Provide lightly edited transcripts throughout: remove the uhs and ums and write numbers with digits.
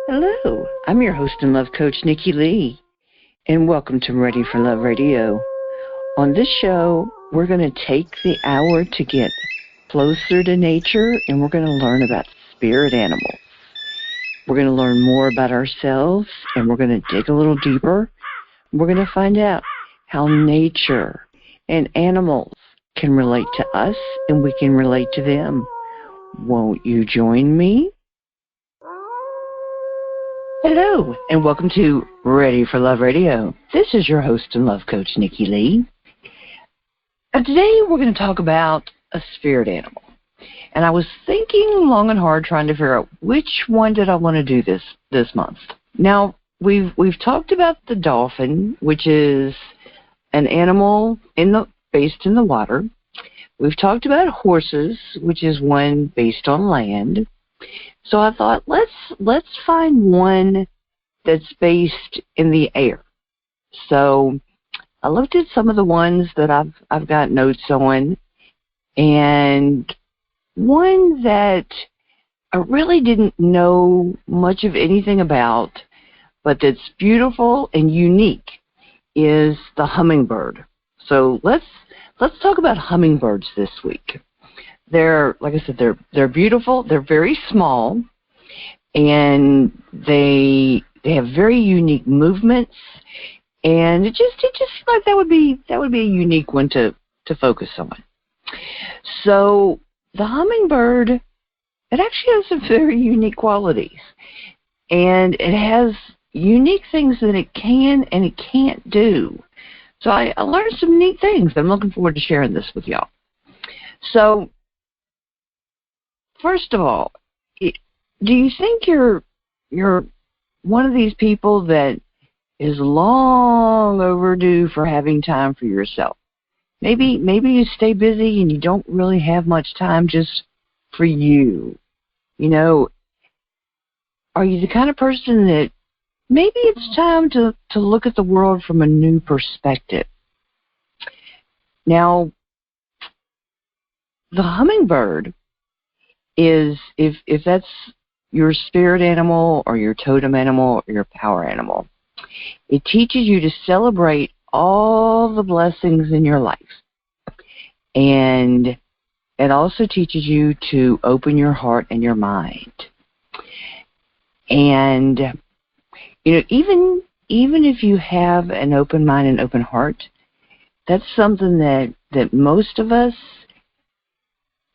Hello, I'm your host and love coach, Nikki Lee, and welcome to Ready for Love Radio. On this show, we're going to take the hour to get closer to nature, and we're going to learn about spirit animals. We're going to learn more about ourselves, and we're going to dig a little deeper. We're going to find out how nature and animals can relate to us, and we can relate to them. Won't you join me? Hello, and welcome to Ready for Love Radio. This is your host and love coach, Nikki Lee. Today we're going to talk about a spirit animal. And I was thinking long and hard trying to figure out which one did I want to do this month. Now, we've talked about the dolphin, which is an animal based in the water. We've talked about horses, which is one based on land. So I thought, let's find one that's based in the air. So I looked at some of the ones that I've got notes on, and one that I really didn't know much of anything about, but that's beautiful and unique, is the hummingbird. So let's talk about hummingbirds this week. They're, like I said, they're beautiful. They're very small, and they have very unique movements. And it just like that would be a unique one to focus on. So the hummingbird, it actually has some very unique qualities, and it has unique things that it can and it can't do. So I learned some neat things. I'm looking forward to sharing this with y'all. So first of all, do you think you're one of these people that is long overdue for having time for yourself? Maybe you stay busy and you don't really have much time just for you. You know, are you the kind of person that maybe it's time to look at the world from a new perspective? Now, the hummingbird is, if that's your spirit animal or your totem animal or your power animal, it teaches you to celebrate all the blessings in your life. And it also teaches you to open your heart and your mind. And, you know, even if you have an open mind and open heart, that's something that most of us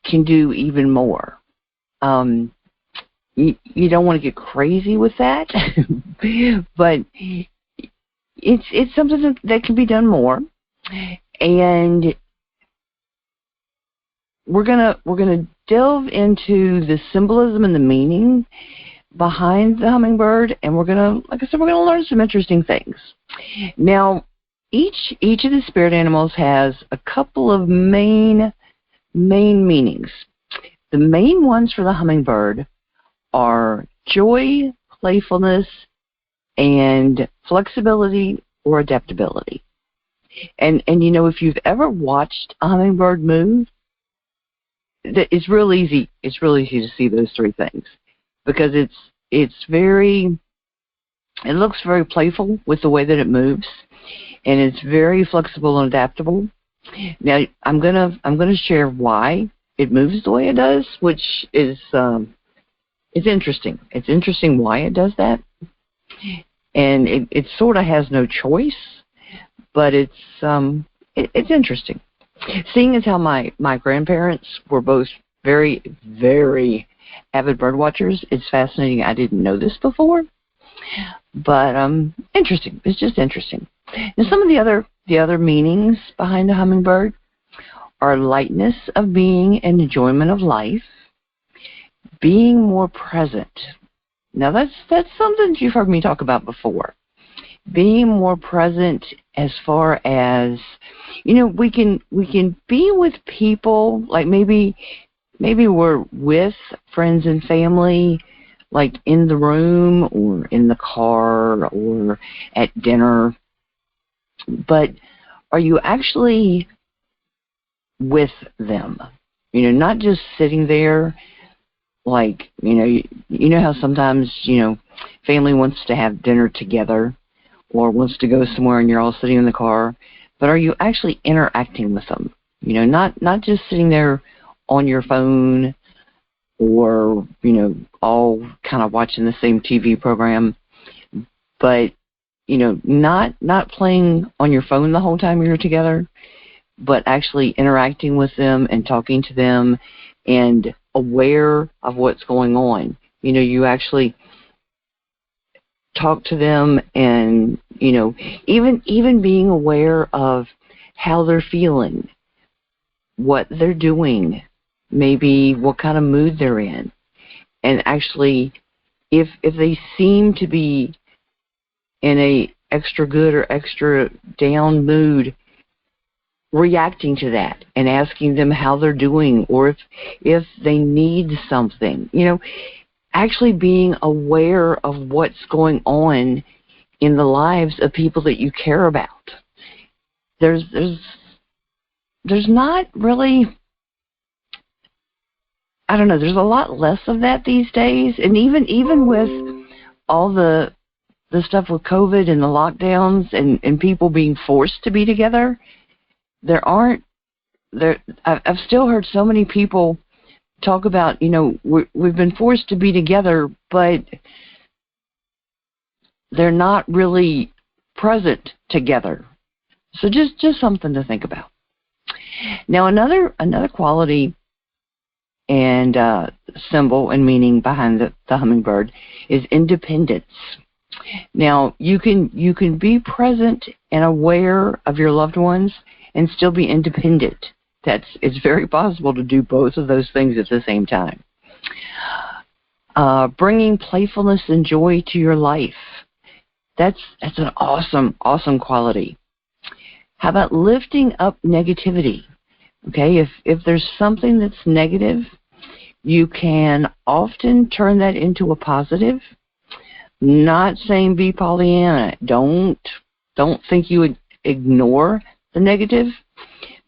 can do even more. You don't want to get crazy with that, but it's something that can be done more. And we're gonna delve into the symbolism and the meaning behind the hummingbird, and we're gonna learn some interesting things. Now, each of the spirit animals has a couple of main meanings. The main ones for the hummingbird are joy, playfulness, and flexibility or adaptability. And you know, if you've ever watched a hummingbird move, it's real easy. It's real easy to see those three things, because it looks very playful with the way that it moves, and it's very flexible and adaptable. Now, I'm gonna share why it moves the way it does, which is it's interesting. It's interesting why it does that, and it sort of has no choice, but it's interesting. Seeing as how my grandparents were both very, very avid bird watchers, it's fascinating. I didn't know this before, but interesting. It's just interesting. And some of the other meanings behind the hummingbird are lightness of being and enjoyment of life, being more present. Now that's something you've heard me talk about before. Being more present, as far as, you know, we can be with people, like maybe we're with friends and family, like in the room or in the car or at dinner, but are you actually with them? You know, not just sitting there, like, you know how sometimes, you know, family wants to have dinner together or wants to go somewhere and you're all sitting in the car, but are you actually interacting with them? Not just sitting there on your phone or, all kind of watching the same TV program, but, not playing on your phone the whole time you're together, but actually interacting with them and talking to them and aware of what's going on. You actually talk to them and, even being aware of how they're feeling, what they're doing, maybe what kind of mood they're in. And actually, if they seem to be in a extra good or extra down mood, reacting to that and asking them how they're doing or if they need something. Actually being aware of what's going on in the lives of people that you care about. There's not really, I don't know, there's a lot less of that these days. And even with all the stuff with COVID and the lockdowns and people being forced to be together, I've still heard so many people talk about, we've been forced to be together, but they're not really present together. So just something to think about. Now, another quality and symbol and meaning behind the hummingbird is independence. Now, you can be present and aware of your loved ones and still be independent. It's very possible to do both of those things at the same time. Bringing playfulness and joy to your life. That's an awesome quality. How about lifting up negativity? Okay, if there's something that's negative, you can often turn that into a positive. Not saying be Pollyanna. Don't think you would ignore the negative,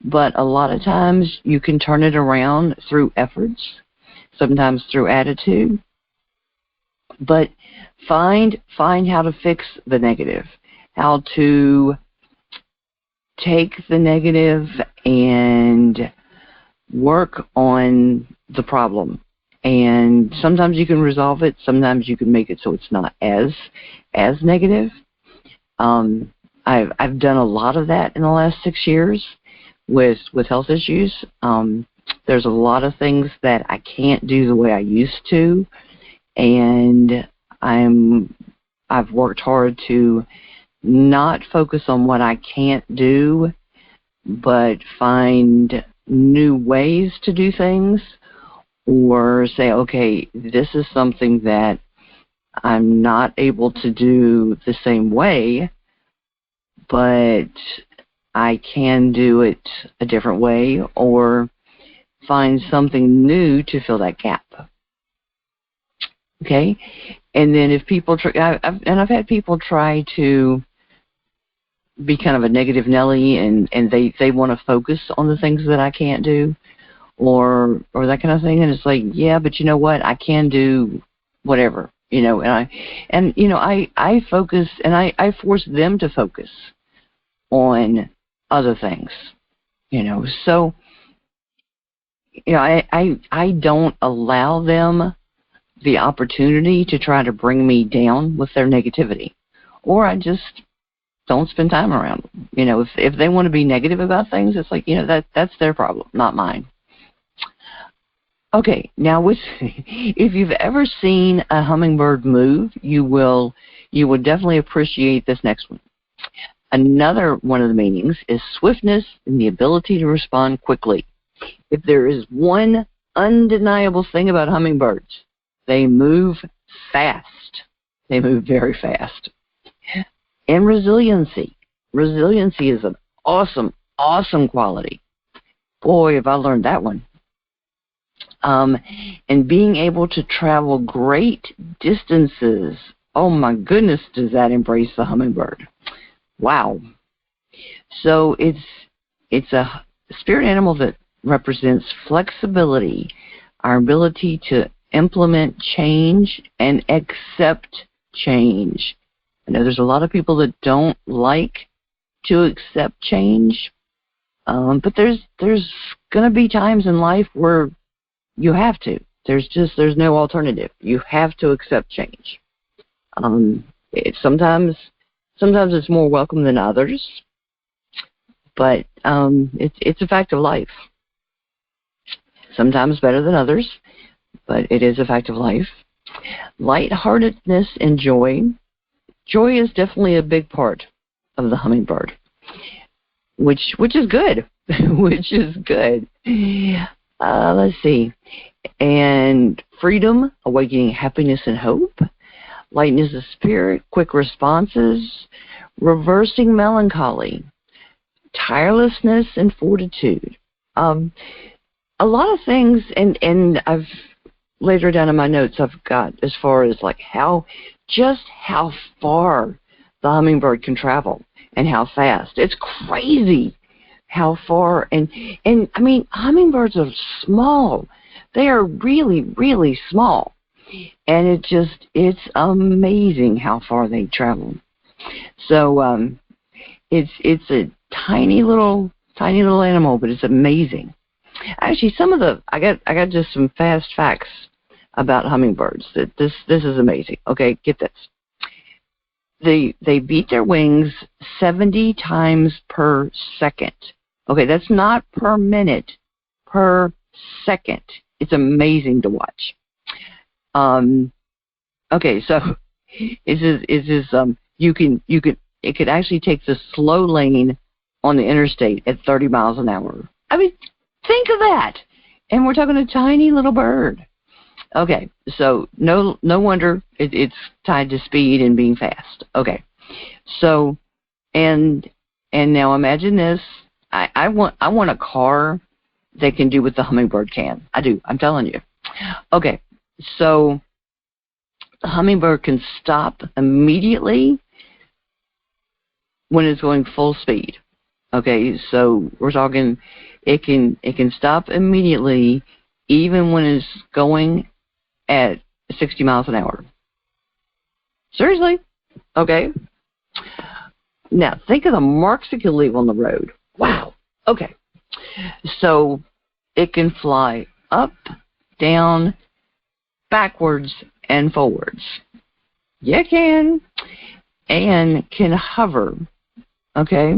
but a lot of times you can turn it around through efforts, sometimes through attitude. But find how to fix the negative, how to take the negative and work on the problem. And sometimes you can resolve it, sometimes you can make it so it's not as negative. I've done a lot of that in the last 6 years with health issues. There's a lot of things that I can't do the way I used to, and I've worked hard to not focus on what I can't do, but find new ways to do things, or say, okay, this is something that I'm not able to do the same way, but I can do it a different way, or find something new to fill that gap. Okay? And then if people try, I've had people try to be kind of a negative Nelly, and they want to focus on the things that I can't do, or that kind of thing, and it's like, yeah, but you know what, I can do whatever, and I focus, and I force them to focus on other things, so I don't allow them the opportunity to try to bring me down with their negativity, or I just don't spend time around them. If they want to be negative about things, it's like, that's their problem, not mine. Okay, now if you've ever seen a hummingbird move, you would definitely appreciate this next one. Another one of the meanings is swiftness and the ability to respond quickly. If there is one undeniable thing about hummingbirds, they move fast. They move very fast. And resiliency. Resiliency is an awesome quality. Boy, have I learned that one. And being able to travel great distances. Oh my goodness, does that embrace the hummingbird. Wow. So it's a spirit animal that represents flexibility, our ability to implement change and accept change. I know there's a lot of people that don't like to accept change, but there's going to be times in life where you have to. There's no alternative. You have to accept change. Sometimes it's more welcome than others, but it's a fact of life. Sometimes better than others, but it is a fact of life. Lightheartedness and joy. Joy is definitely a big part of the hummingbird, which is good. Which is good. Let's see. And freedom, awakening happiness and hope. Lightness of spirit, quick responses, reversing melancholy, tirelessness and fortitude. A lot of things, and I've later down in my notes I've got as far as like how far the hummingbird can travel and how fast. It's crazy how far, and I mean, hummingbirds are small. They are really, really small. And it's amazing how far they travel. So it's a tiny little animal, but it's amazing. Actually, I got just some fast facts about hummingbirds. That this is amazing. Okay, get this. They beat their wings 70 times per second. Okay, that's not per minute, per second. It's amazing to watch. Okay, so it could actually take the slow lane on the interstate at 30 miles an hour. I mean, think of that. And we're talking a tiny little bird. Okay, so no wonder it's tied to speed and being fast. Okay, so and now imagine this. I want a car that can do what the hummingbird can. I do. I'm telling you. Okay, so the hummingbird can stop immediately when it's going full speed. Okay, so we're talking it can stop immediately even when it's going at 60 miles an hour. Seriously? Okay. Now, think of the marks it can leave on the road. Wow. Okay. So it can fly up, down, backwards, and forwards. Yeah, it can. And can hover. Okay.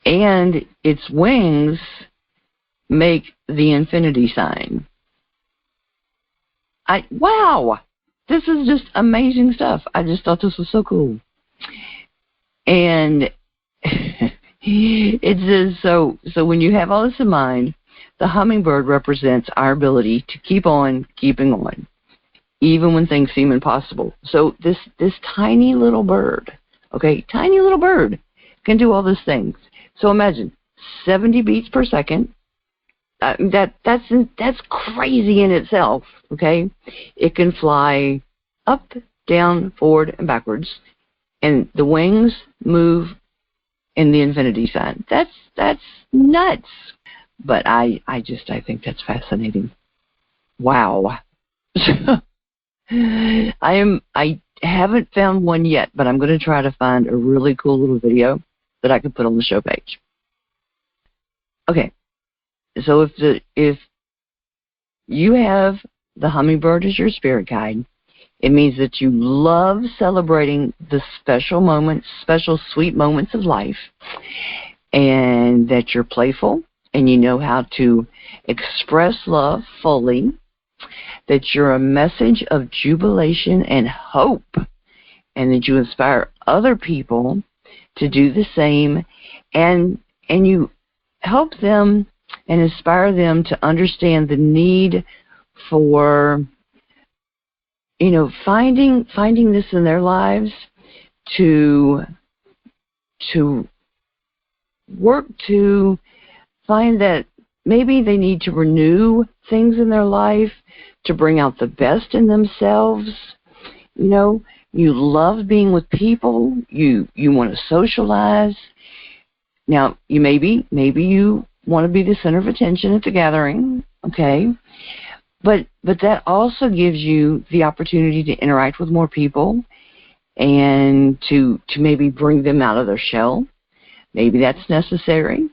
And its wings make the infinity sign. Wow! This is just amazing stuff. I just thought this was so cool. And it says, so when you have all this in mind, the hummingbird represents our ability to keep on keeping on, even when things seem impossible. So this tiny little bird, okay, tiny little bird can do all these things. So imagine 70 beats per second. That's crazy in itself. Okay, it can fly up, down, forward, and backwards, and the wings move in the infinity sign. That's nuts. But I think that's fascinating. Wow. I haven't found one yet, but I'm going to try to find a really cool little video that I can put on the show page. Okay. So if you have the hummingbird as your spirit guide, it means that you love celebrating the special moments, special sweet moments of life, and that you're playful and you know how to express love fully, that you're a message of jubilation and hope, and that you inspire other people to do the same, and you help them and inspire them to understand the need for, finding this in their lives to work to find that maybe they need to renew things in their life to bring out the best in themselves. You love being with people. You want to socialize. Now, maybe you want to be the center of attention at the gathering, okay? but that also gives you the opportunity to interact with more people and to maybe bring them out of their shell. Maybe that's necessary.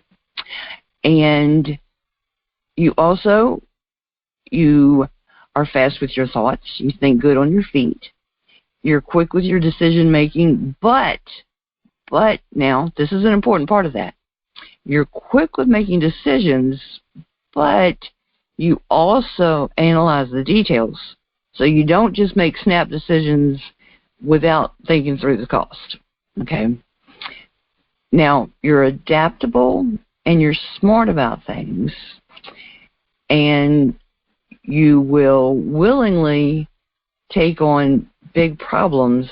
And you are fast with your thoughts. You think good on your feet. You're quick with your decision making, but now this is an important part of that. You're quick with making decisions, but you also analyze the details. So you don't just make snap decisions without thinking through the cost. Okay? Now, you're adaptable and you're smart about things, and you will willingly take on big problems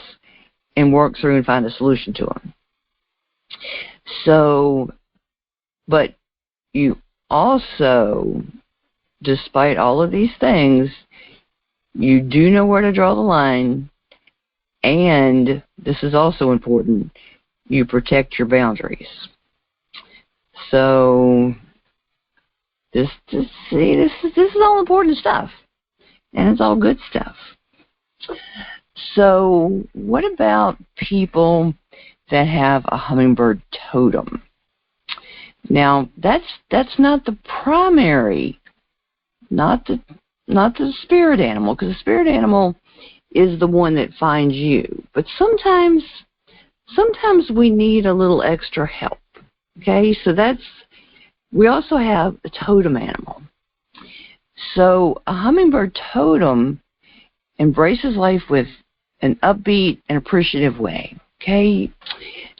and work through and find a solution to them. So, but you also, despite all of these things, you do know where to draw the line, and this is also important, you protect your boundaries. So this is all important stuff, and it's all good stuff. So what about people that have a hummingbird totem? Now that's not the primary, not the spirit animal, because the spirit animal is the one that finds you. But sometimes we need a little extra help. Okay, so we also have a totem animal. So a hummingbird totem embraces life with an upbeat and appreciative way. Okay,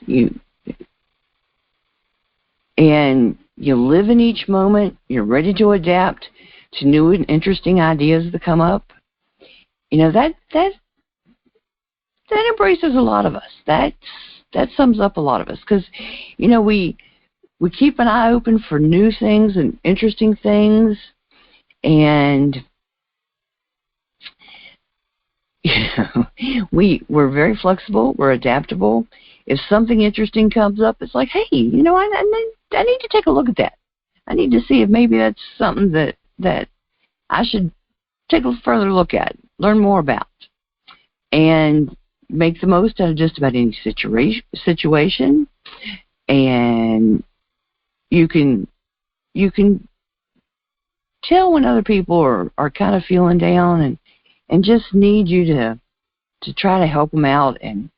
you live in each moment. You're ready to adapt to new and interesting ideas that come up. That embraces a lot of us. That sums up a lot of us, because we keep an eye open for new things and interesting things, and we're very flexible. We're adaptable. If something interesting comes up, it's like, hey, I need to take a look at that. I need to see if maybe that's something that I should take a further look at, learn more about, and make the most out of just about any situation. And you can tell when other people are kind of feeling down and just need you to try to help them out, and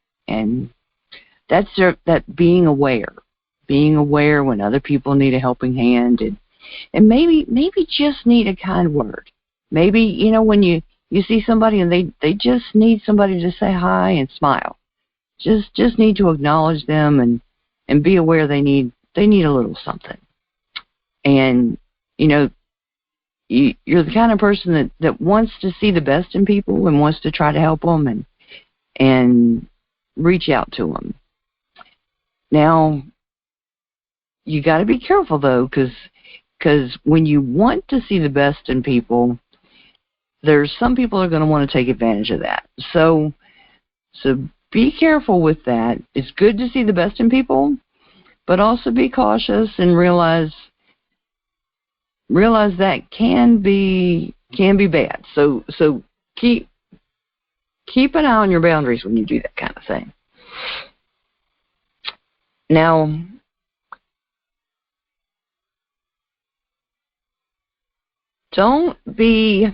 that's that being aware when other people need a helping hand, and maybe just need a kind word. Maybe when you see somebody and they just need somebody to say hi and smile. Just need to acknowledge them and be aware they need a little something. And you're the kind of person that wants to see the best in people and wants to try to help them and reach out to them. Now, you got to be careful though, because when you want to see the best in people, there's some people are going to want to take advantage of that. So be careful with that. It's good to see the best in people, but also be cautious and realize that can be bad. So keep an eye on your boundaries when you do that kind of thing. Now, don't be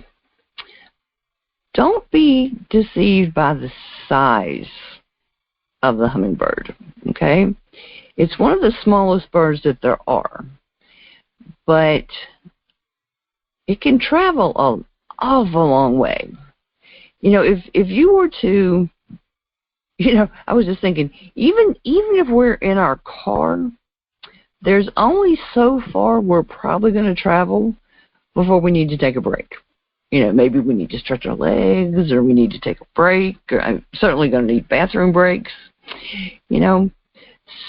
deceived by the size of the hummingbird, okay? It's one of the smallest birds that there are, but it can travel an awful long way. If you were to, I was just thinking, even if we're in our car, there's only so far we're probably going to travel before we need to take a break. Maybe we need to stretch our legs, or we need to take a break, or I'm certainly going to need bathroom breaks,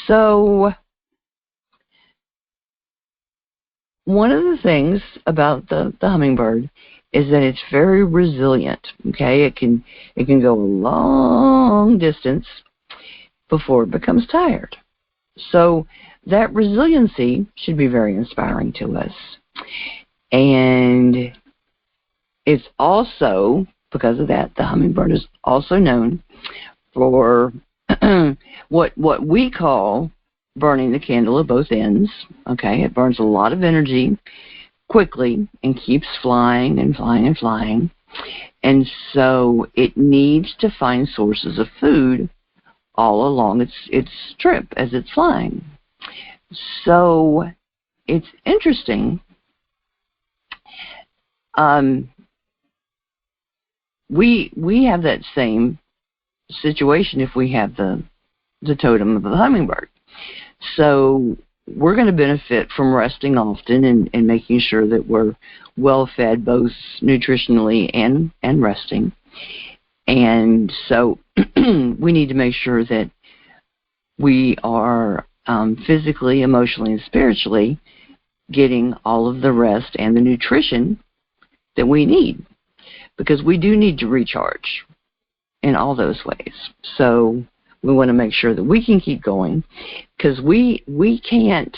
So one of the things about the hummingbird is that it's very resilient, okay? It can go a long distance before it becomes tired. So that resiliency should be very inspiring to us. And It's also, because of that, the hummingbird is also known for what we call burning the candle at both ends. Okay, it burns a lot of energy quickly and keeps flying and flying and flying. And so it needs to find sources of food all along its trip as it's flying. So it's interesting. We have that same situation if we have the totem of the hummingbird. So we're going to benefit from resting often and making sure that we're well fed both nutritionally and resting. And so we need to make sure that we are physically, emotionally, and spiritually getting all of the rest and the nutrition that we need, because we do need to recharge in all those ways. So we want to make sure that we can keep going, because we can't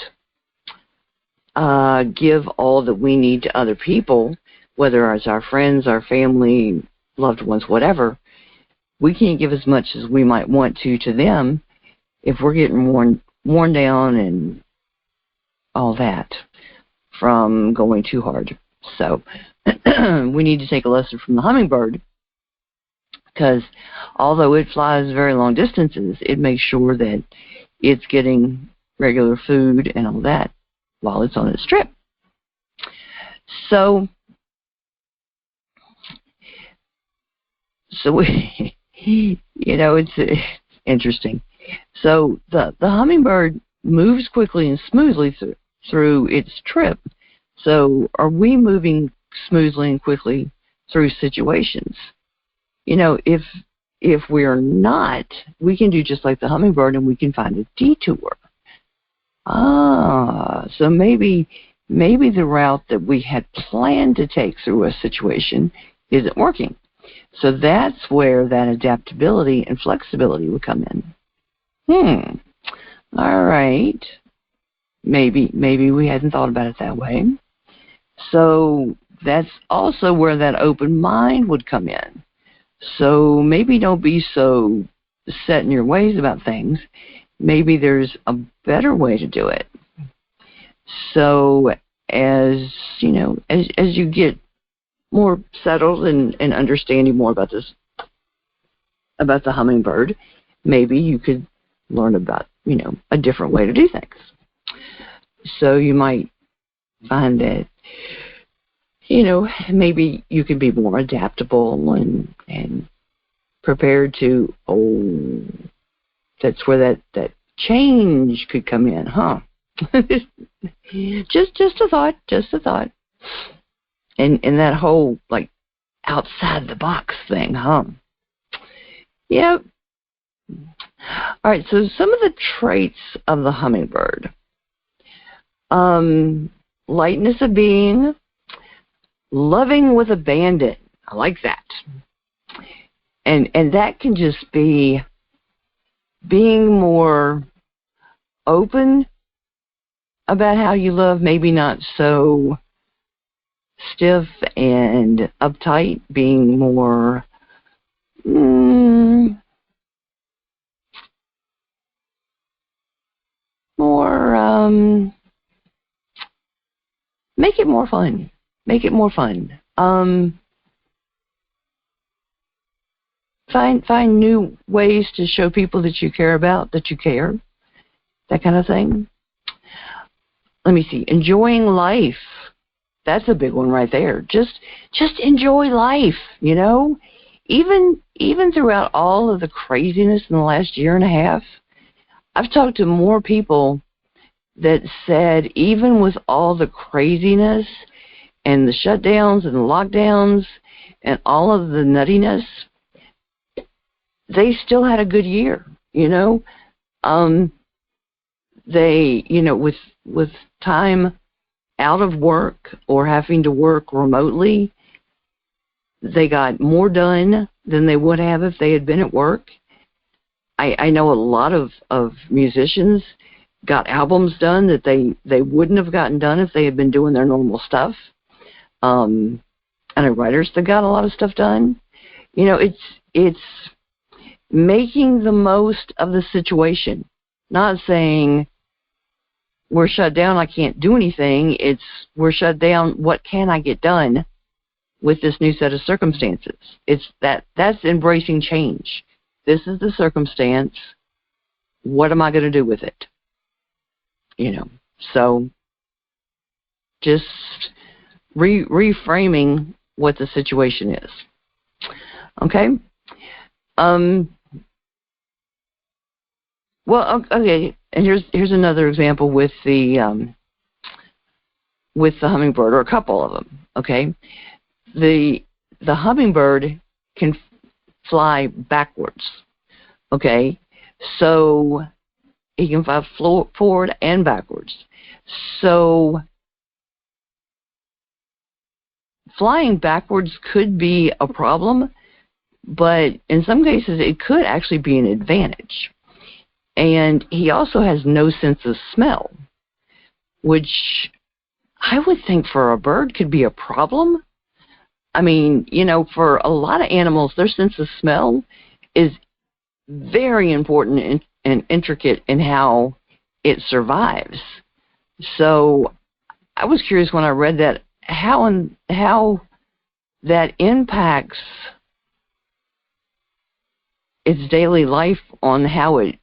give all that we need to other people, whether it's our friends, our family, loved ones, whatever. We can't give as much as we might want to them if we're getting worn down and all that from going too hard. So we need to take a lesson from the hummingbird, because although it flies very long distances, it makes sure that it's getting regular food and all that while it's on its trip. So we, it's interesting. So the hummingbird moves quickly and smoothly through its trip. So are we moving smoothly and quickly through situations? If we're not, we can do just like the hummingbird and we can find a detour. So maybe the route that we had planned to take through a situation isn't working. So that's where that adaptability and flexibility would come in. All right. Maybe we hadn't thought about it that way. So that's also where that open mind would come in. So maybe don't be so set in your ways about things. Maybe there's a better way to do it. So as you get more settled and understanding more about the hummingbird, maybe you could learn about, a different way to do things. So you might find that, maybe you can be more adaptable and prepared to, that's where that change could come in, huh? just a thought. And that whole, outside the box thing, huh? Yep. All right, so some of the traits of the hummingbird. Lightness of being, loving with abandon. I like that. And that can just be being more open about how you love, maybe not so stiff and uptight, being more make it more fun. Find new ways to show people that you care about, that you care, that kind of thing. Let me see. Enjoying life. That's a big one right there. Just enjoy life, Even throughout all of the craziness in the last year and a half, I've talked to more people that said even with all the craziness and the shutdowns and the lockdowns and all of the nuttiness, they still had a good year, They, with time out of work or having to work remotely, they got more done than they would have if they had been at work. I know a lot of musicians got albums done that they wouldn't have gotten done if they had been doing their normal stuff. I know writers that got a lot of stuff done. It's making the most of the situation, not saying we're shut down, I can't do anything. It's we're shut down, what can I get done with this new set of circumstances? That's embracing change. This is the circumstance. What am I going to do with it? So just reframing what the situation is. Okay? Well, okay, and here's another example with the hummingbird, or a couple of them. Okay, the hummingbird can fly backwards. Okay, so he can fly forward and backwards. So flying backwards could be a problem, but in some cases it could actually be an advantage. And he also has no sense of smell, which I would think for a bird could be a problem. I mean, for a lot of animals, their sense of smell is very important and intricate in how it survives. So I was curious when I read that, how that impacts its daily life on how it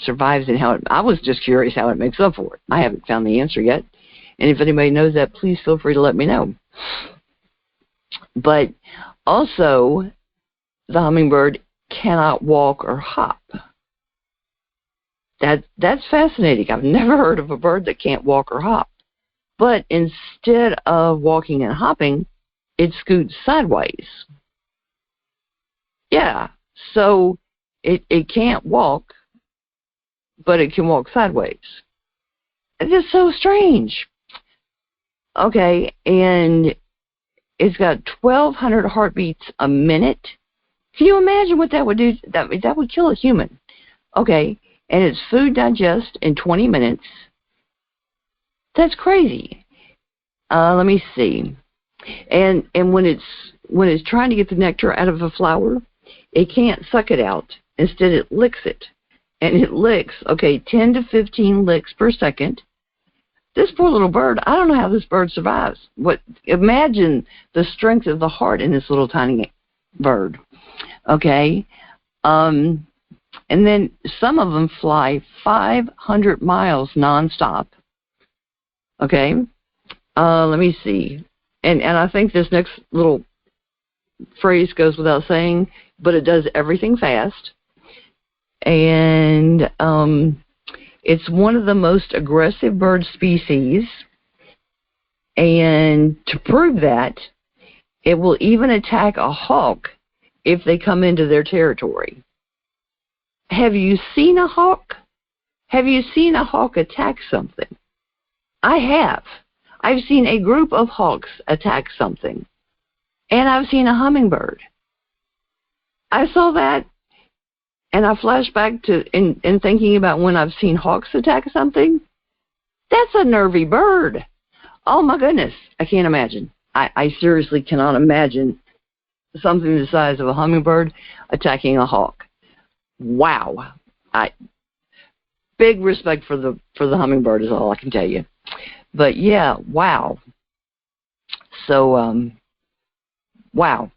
survives, and I was just curious how it makes up for it. I haven't found the answer yet. And if anybody knows that, please feel free to let me know. But also, the hummingbird cannot walk or hop. That's fascinating. I've never heard of a bird that can't walk or hop. But instead of walking and hopping, it scoots sideways. Yeah, so it can't walk, but it can walk sideways. It's just so strange. Okay, and it's got 1,200 heartbeats a minute. Can you imagine what that would do? That would kill a human. Okay, and its food digests in 20 minutes. That's crazy. Let me see. And when it's trying to get the nectar out of a flower, it can't suck it out. Instead, it licks it. And it licks, 10 to 15 licks per second. This poor little bird, I don't know how this bird survives. Imagine the strength of the heart in this little tiny bird. Okay? And then some of them fly 500 miles nonstop. Okay? Let me see. And I think this next little phrase goes without saying, but it does everything fast. And it's one of the most aggressive bird species. And to prove that, it will even attack a hawk if they come into their territory. Have you seen a hawk? Have you seen a hawk attack something? I have. I've seen a group of hawks attack something. And I've seen a hummingbird. I saw that, and I flashed back to in thinking about when I've seen hawks attack something. That's a nervy bird. Oh my goodness, I can't imagine. I seriously cannot imagine something the size of a hummingbird attacking a hawk. Wow. Big respect for the hummingbird is all I can tell you. But yeah, wow. So wow.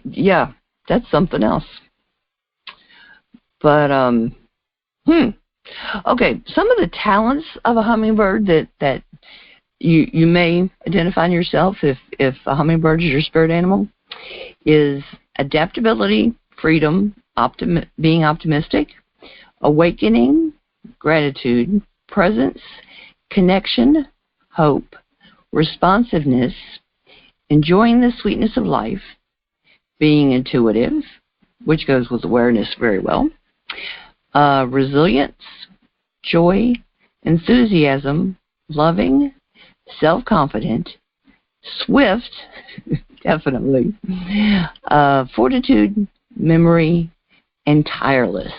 Yeah, that's something else. But okay, some of the talents of a hummingbird that you may identify in yourself if a hummingbird is your spirit animal is adaptability, freedom, being optimistic, awakening, gratitude, presence, connection, hope, responsiveness, enjoying the sweetness of life, being intuitive, which goes with awareness very well, resilience, joy, enthusiasm, loving, self-confident, swift, definitely, fortitude, memory, and tireless.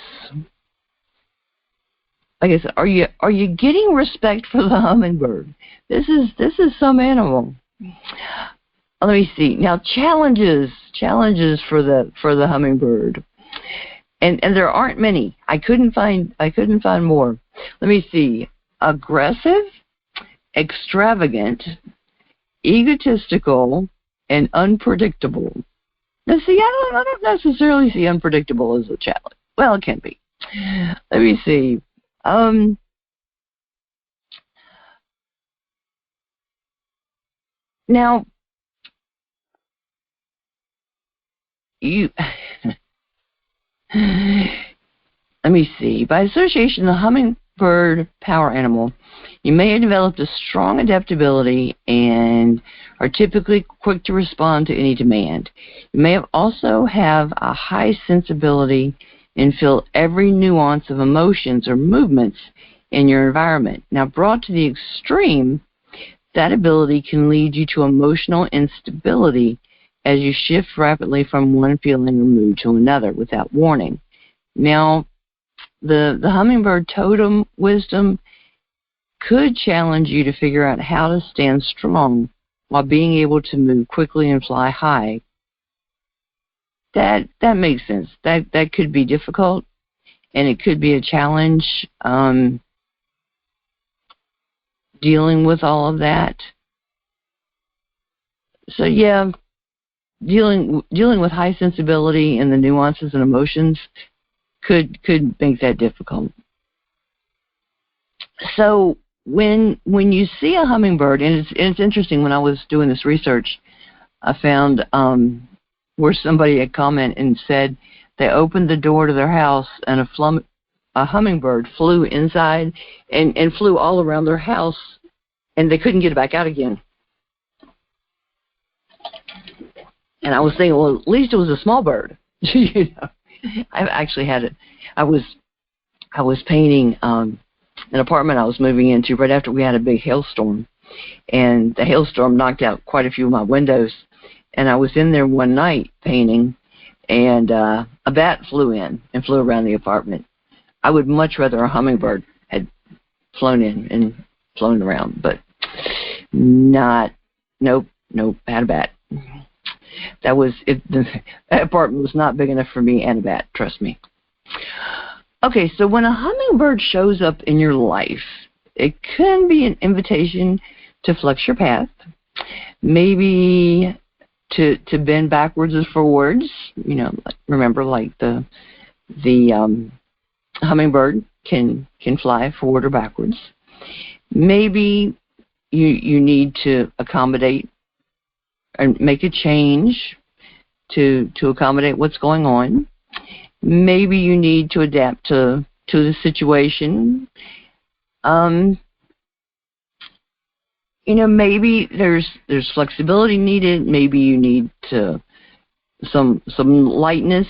Like I said, are you getting respect for the hummingbird? This is some animal. let me see. Now, challenges for the hummingbird, and there aren't many. I couldn't find more. Let me see. Aggressive, extravagant, egotistical, and unpredictable. Now, see, I don't necessarily see unpredictable as a challenge. Well, it can be. Let me see. Now, let me see. By association, the hummingbird power animal, you may have developed a strong adaptability and are typically quick to respond to any demand. You may also have a high sensibility and feel every nuance of emotions or movements in your environment. Now, brought to the extreme, that ability can lead you to emotional instability as you shift rapidly from one feeling or mood to another without warning. Now, the Hummingbird Totem wisdom could challenge you to figure out how to stand strong while being able to move quickly and fly high. That makes sense. That could be difficult, and it could be a challenge dealing with all of that. So yeah, dealing with high sensibility and the nuances and emotions could make that difficult. So when you see a hummingbird, and it's interesting, when I was doing this research, I found where somebody had commented and said they opened the door to their house and a hummingbird flew inside and flew all around their house, and they couldn't get it back out again. And I was thinking, well, at least it was a small bird. You know, I actually had it. I was painting an apartment I was moving into right after we had a big hailstorm, and the hailstorm knocked out quite a few of my windows. And I was in there one night painting, and a bat flew in and flew around the apartment. I would much rather a hummingbird had flown in and flown around, but nope, had a bat. That was it. That apartment was not big enough for me and a bat, trust me. Okay, so when a hummingbird shows up in your life, it can be an invitation to flex your path, maybe to bend backwards or forwards. You know, remember, like the hummingbird can fly forward or backwards. Maybe you need to accommodate and make a change to accommodate what's going on. Maybe you need to adapt to the situation. You know, maybe there's flexibility needed. Maybe you need some lightness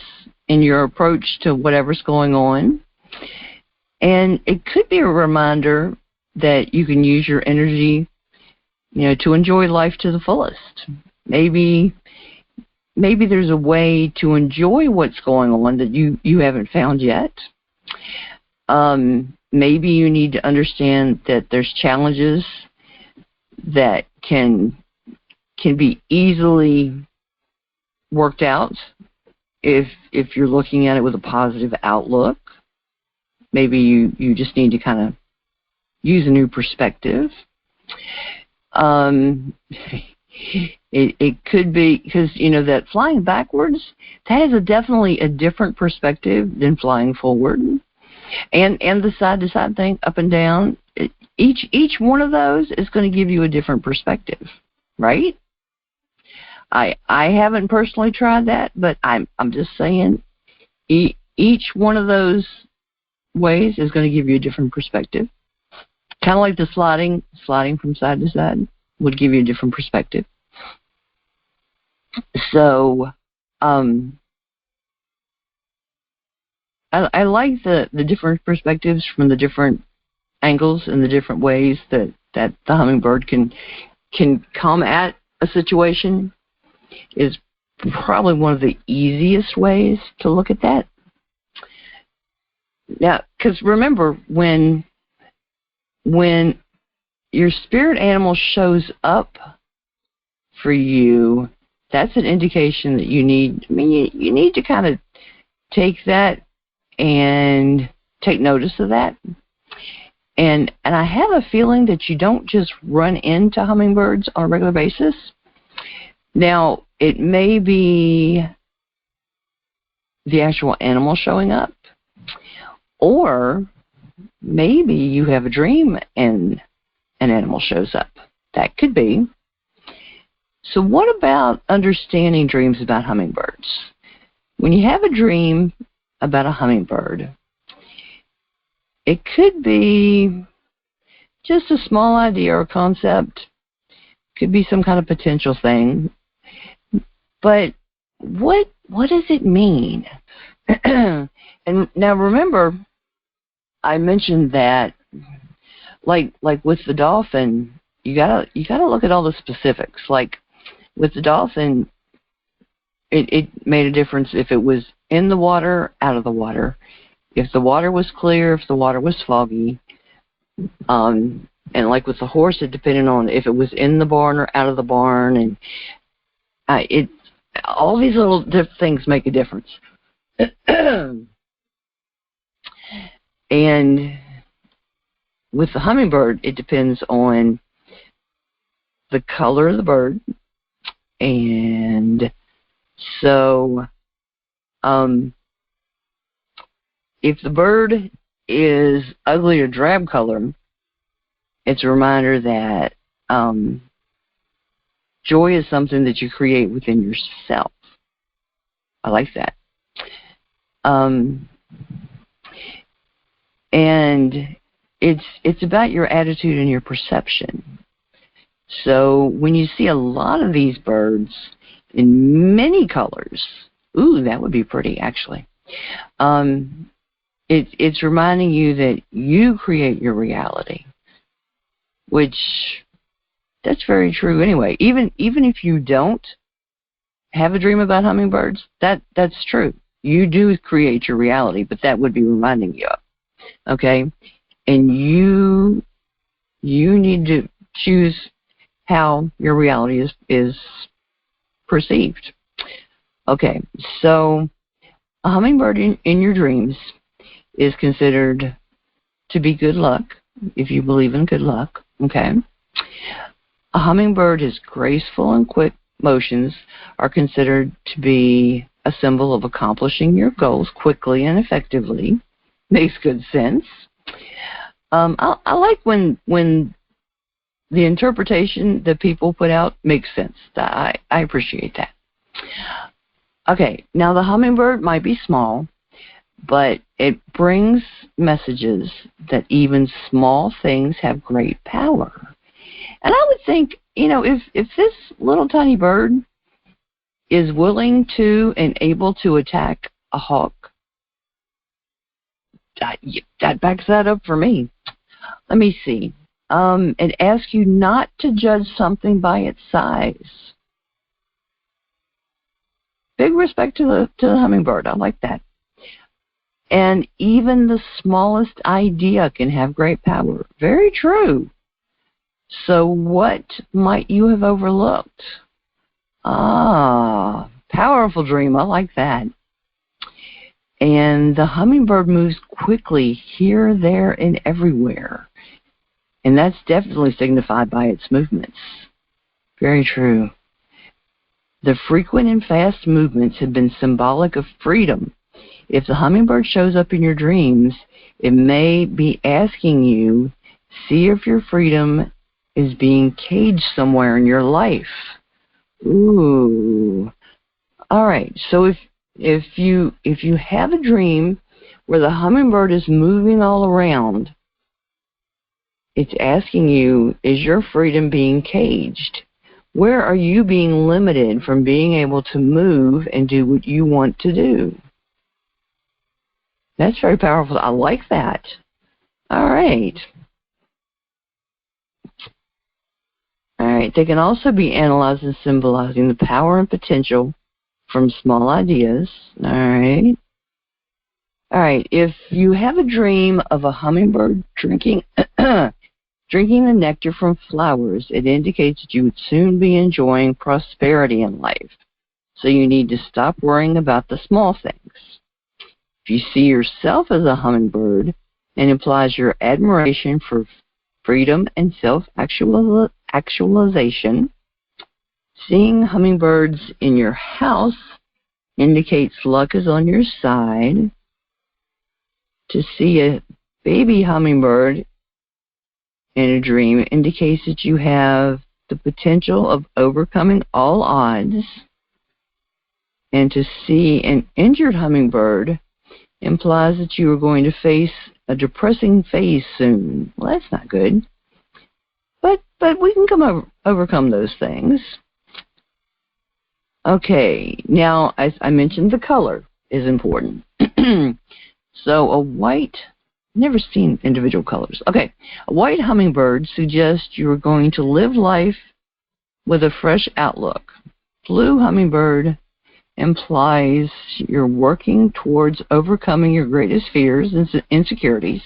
in your approach to whatever's going on. And it could be a reminder that you can use your energy, you know, to enjoy life to the fullest. Maybe there's a way to enjoy what's going on that you haven't found yet. Maybe you need to understand that there's challenges that can be easily worked out if you're looking at it with a positive outlook. Maybe you just need to kind of use a new perspective. It could be because, you know, that flying backwards, that is definitely a different perspective than flying forward. And the side-to-side thing, up and down, each one of those is going to give you a different perspective, right? I haven't personally tried that, but I'm just saying each one of those ways is going to give you a different perspective. Kind of like the sliding from side to side would give you a different perspective. So I like the different perspectives from the different angles and the different ways that the hummingbird can come at a situation. Is probably one of the easiest ways to look at that. Now, because remember, when your spirit animal shows up for you, that's an indication that you need, you need to kind of take that and take notice of that. And I have a feeling that you don't just run into hummingbirds on a regular basis. Now, it may be the actual animal showing up, or maybe you have a dream and an animal shows up. That could be. So what about understanding dreams about hummingbirds? When you have a dream about a hummingbird, it could be just a small idea or concept. Could be some kind of potential thing. But what does it mean? And now remember, I mentioned that, like with the dolphin, you gotta look at all the specifics. Like with the dolphin, it made a difference if it was in the water, out of the water, if the water was clear, if the water was foggy. And like with the horse, it depended on if it was in the barn or out of the barn, and all these little things make a difference. And with the hummingbird, it depends on the color of the bird. And so if the bird is ugly or drab color, it's a reminder that joy is something that you create within yourself. I like that. And it's about your attitude and your perception. So when you see a lot of these birds in many colors, ooh, that would be pretty, actually. It's reminding you that you create your reality, which that's very true anyway. Even if you don't have a dream about hummingbirds, that's true. You do create your reality, but that would be reminding you of. Okay? And you need to choose how your reality is perceived. Okay, so a hummingbird in your dreams is considered to be good luck, if you believe in good luck. Okay? A hummingbird's graceful and quick motions are considered to be a symbol of accomplishing your goals quickly and effectively. Makes good sense. I like when the interpretation that people put out makes sense. I appreciate that. Okay, now the hummingbird might be small, but it brings messages that even small things have great power. And I would think, if this little tiny bird is willing to and able to attack a hawk, that backs that up for me. Let me see. It asks you not to judge something by its size. Big respect to the hummingbird. I like that. And even the smallest idea can have great power. Very true. So what might you have overlooked? Powerful dream. I like that. And the hummingbird moves quickly here, there, and everywhere. And that's definitely signified by its movements. Very true. The frequent and fast movements have been symbolic of freedom. If the hummingbird shows up in your dreams, it may be asking you, see if your freedom is being caged somewhere in your life. Ooh. All right. So if you have a dream where the hummingbird is moving all around, it's asking you, is your freedom being caged? Where are you being limited from being able to move and do what you want to do? That's very powerful. I like that. All right. All right. They can also be analyzed as symbolizing the power and potential from small ideas. All right. All right. If you have a dream of a hummingbird drinking Drinking the nectar from flowers, it indicates that you would soon be enjoying prosperity in life. So you need to stop worrying about the small things. If you see yourself as a hummingbird, it implies your admiration for freedom and self-actualization. Seeing hummingbirds in your house indicates luck is on your side. To see a baby hummingbird in a dream indicates that you have the potential of overcoming all odds. And to see an injured hummingbird implies that you are going to face a depressing phase soon. Well, that's not good. But we can overcome those things. Okay, now as I mentioned, the color is important. So a white, never seen individual colors. Okay, a white hummingbird suggests you are going to live life with a fresh outlook. Blue hummingbird implies you're working towards overcoming your greatest fears and insecurities.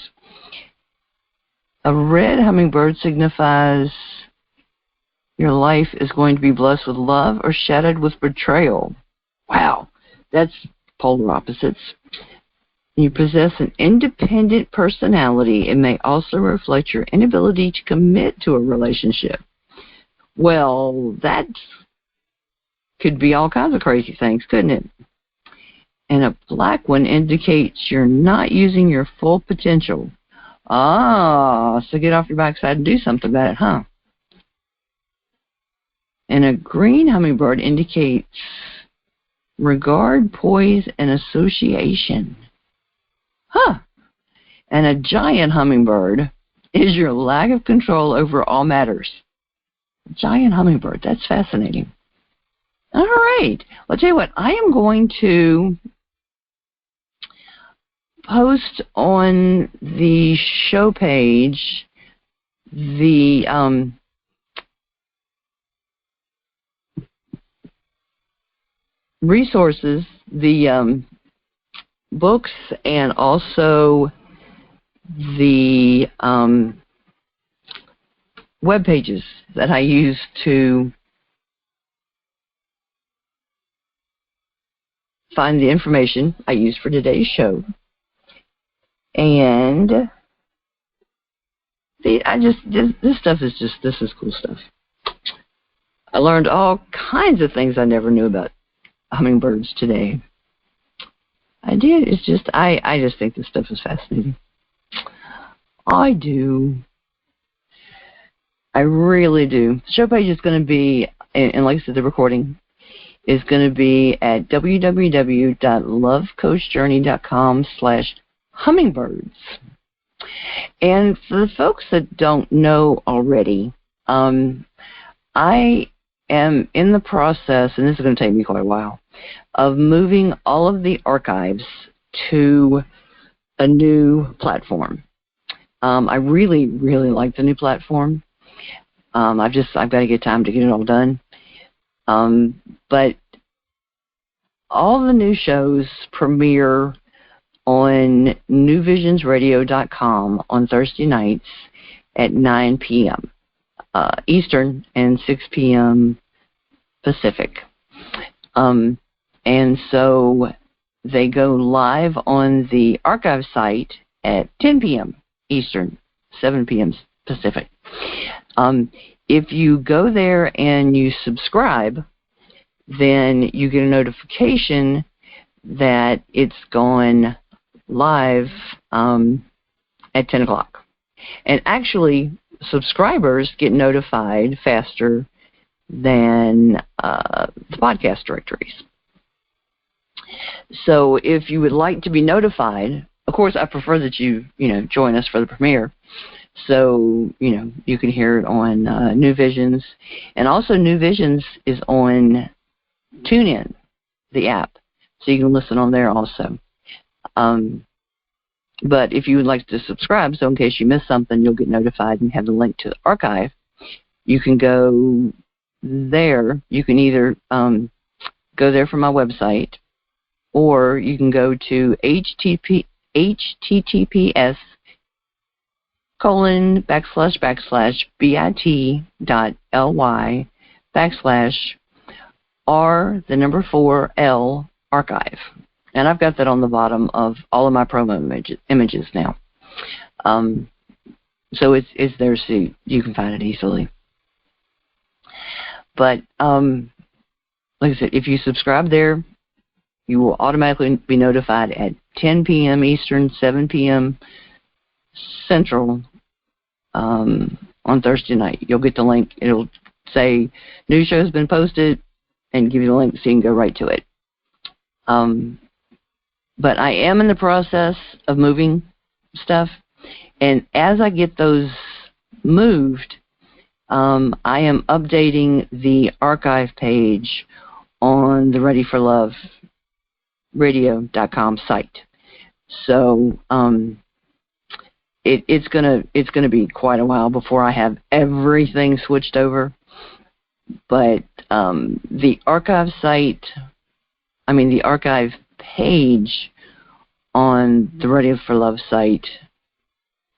A red hummingbird signifies your life is going to be blessed with love or shadowed with betrayal. Wow, that's polar opposites. You possess an independent personality. It may also reflect your inability to commit to a relationship. Well, that could be all kinds of crazy things, couldn't it? And a black one indicates you're not using your full potential. Ah, so get off your backside and do something about it, huh? And a green hummingbird indicates regard, poise, and association. Huh. And a giant hummingbird is your lack of control over all matters. A giant hummingbird, that's fascinating. All right. Well, I'll tell you what, I am going to post on the show page the resources, the books, and also the web pages that I use to find the information I used for today's show. And this stuff is just, this is cool stuff. I learned all kinds of things I never knew about hummingbirds today. I did. It's just, I just think this stuff is fascinating. I do. I really do. The show page is going to be, and like I said, the recording is going to be at www.lovecoachjourney.com/hummingbirds. And for the folks that don't know already, I am in the process, and this is going to take me quite a while, of moving all of the archives to a new platform. I really, really like the new platform. I've got to get time to get it all done. But all the new shows premiere on newvisionsradio.com on Thursday nights at 9 p.m. Eastern and 6 p.m. Pacific. And so they go live on the archive site at 10 p.m. Eastern, 7 p.m. Pacific. If you go there and you subscribe, then you get a notification that it's gone live at 10 o'clock. And actually, subscribers get notified faster than the podcast directories. So if you would like to be notified, of course, I prefer that you join us for the premiere. So, you can hear it on New Visions. And also New Visions is on TuneIn, the app. So you can listen on there also. But if you would like to subscribe, so in case you miss something, you'll get notified and have the link to the archive, you can go there. You can either go there from my website, or you can go to https bit.ly/R4L archive. And I've got that on the bottom of all of my promo images now. So it's there so you can find it easily. But like I said, if you subscribe there, you will automatically be notified at 10 p.m. Eastern, 7 p.m. Central on Thursday night. You'll get the link. It'll say new show has been posted and give you the link so you can go right to it. But I am in the process of moving stuff, and as I get those moved, I am updating the archive page on the readyforloveradio.com site. So it's gonna be quite a while before I have everything switched over. But the archive page on the Radio for Love site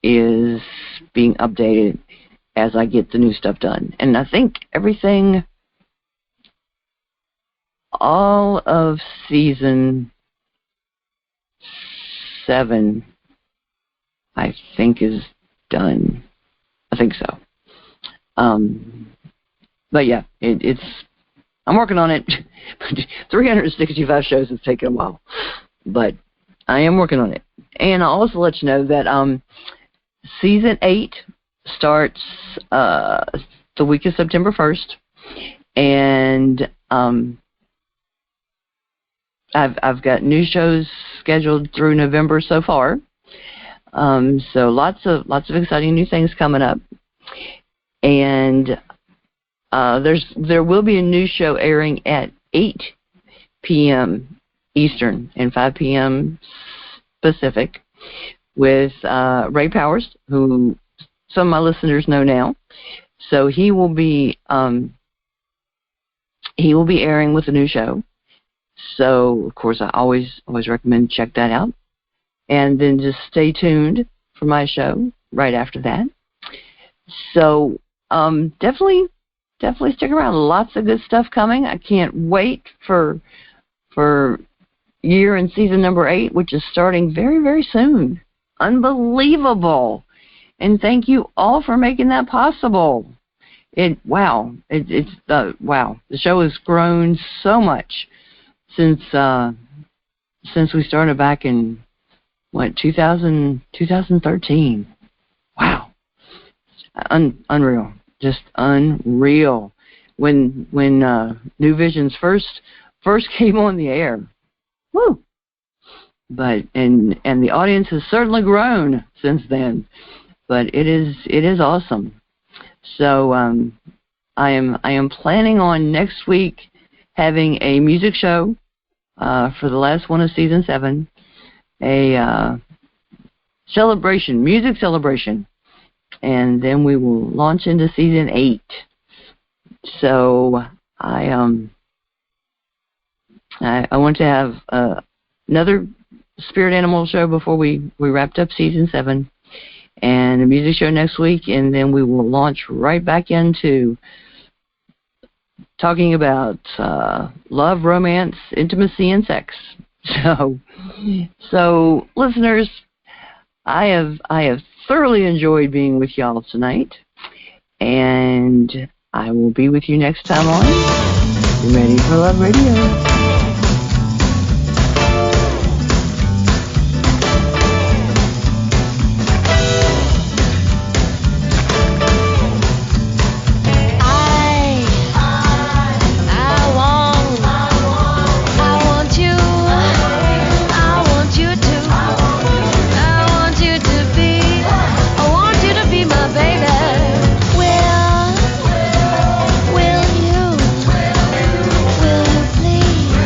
is being updated as I get the new stuff done. And I think everything, all of season 7, I think is done. I think so. But yeah, I'm working on it. 365 shows has taken a while, but I am working on it. And I'll also let you know that season 8 starts the week of September 1st, and I've got new shows scheduled through November so far. So lots of exciting new things coming up, and there will be a new show airing at 8 p.m. Eastern and 5 p.m. Pacific with Ray Powers, who some of my listeners know now. So he will be airing with a new show. So of course I always recommend check that out, and then just stay tuned for my show right after that. So definitely stick around. Lots of good stuff coming. I can't wait for year and season number 8, which is starting very, very soon. Unbelievable. And thank you all for making that possible. Wow. The show has grown so much since we started back in 2013. Wow. Unreal. Just unreal. When New Visions first came on the air. Woo! But and the audience has certainly grown since then. But it is awesome. So I am planning on next week having a music show for the last one of season 7, a music celebration, and then we will launch into season 8. So I want to have another spirit animal show before we wrapped up season 7, and a music show next week, and then we will launch right back into talking about love, romance, intimacy, and sex. So listeners, I have thoroughly enjoyed being with y'all tonight, and I will be with you next time on Ready for Love Radio. Will you please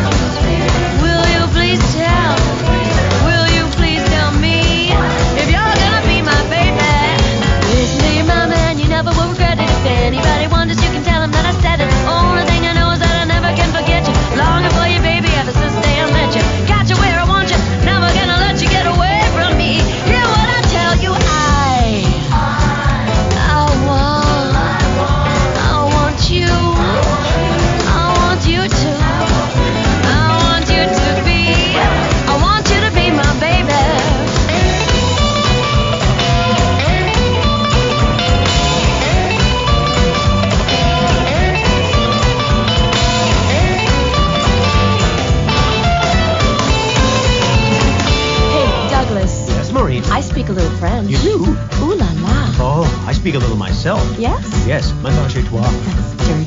speak a little French. You do? Ooh la la. Oh, I speak a little myself. Yes? Yes, maintenant chez toi. That's dirty.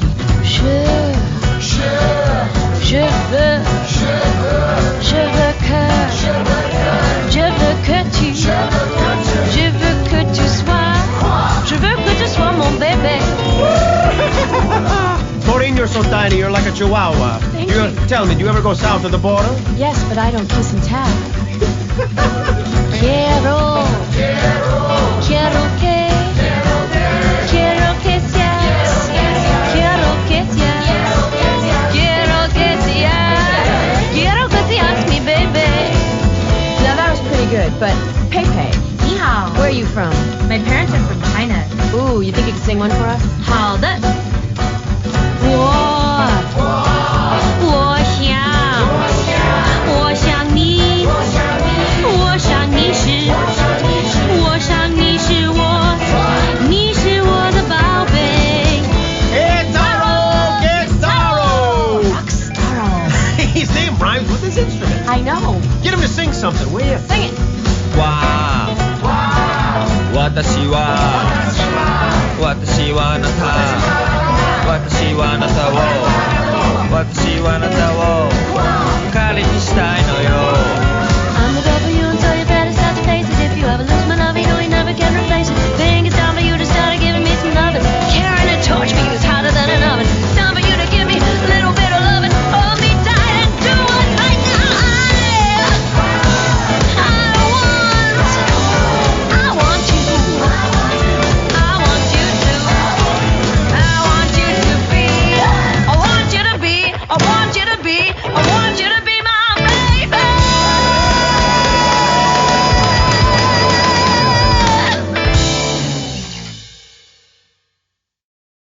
Je veux que tu sois mon bébé. Maureen, you're so tiny, you're like a chihuahua. Thank you. Tell me, do you ever go south of the border? Yes, but I don't kiss and tell. Quiero que seas mi bébé. Now that was pretty good, but Pepe. 你好 Where are you from? My parents are from China. Ooh, you think you could sing one for us? 好的。Hey, Taro! Get Taro! Rockstar. His name rhymes with his instrument. I know. Get him to sing something, will you? Sing it. 私はあなたを彼にしたいのよ